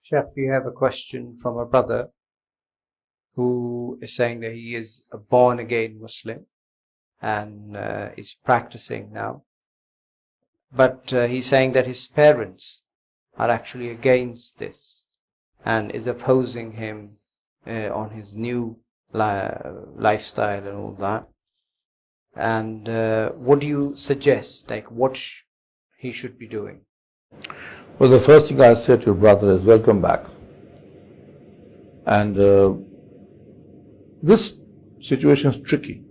Sheikh, we have a question from a brother who is saying that he is a born-again Muslim and is practicing now. But he's saying that his parents are actually against this and is opposing him on his new lifestyle and all that. And what do you suggest, like what he should be doing? Well, the first thing I say to your brother is welcome back. And this situation is tricky.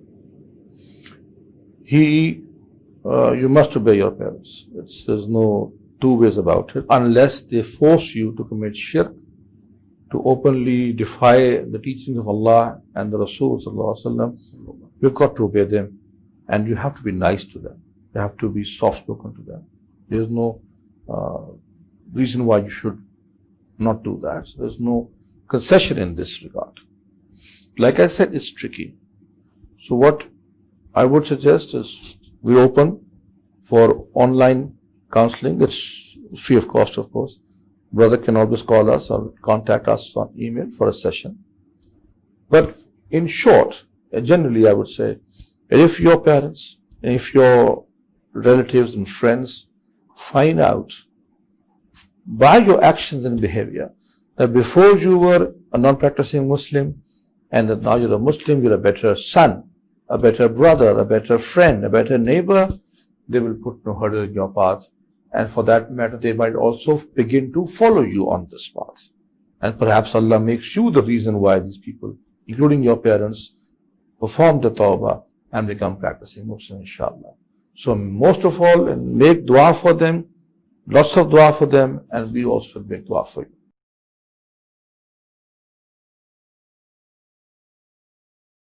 You must obey your parents. There's no two ways about it. Unless they force you to commit shirk, to openly defy the teachings of Allah and the Rasul sallallahu alaihi wasallam, you've got to obey them, and you have to be nice to them. You have to be soft-spoken to them. There's no reason why you should not do that. There's no concession in this regard. Like I said, it's tricky. So what I would suggest is we open for online counseling. That's free of cost, of course. Brother can always call us or contact us on email for a session. But in short, generally I would say, if your parents, if your relatives and friends find out by your actions and behavior that before you were a non-practicing Muslim and that now you're a Muslim, you're a better son, a better brother, a better friend, a better neighbor, they will put no hurdle in your path. And for that matter, they might also begin to follow you on this path. And perhaps Allah makes you the reason why these people, including your parents, perform the Tauba and become practicing Muslim, inshallah. So most of all, make dua for them, lots of dua for them, and we also make dua for you.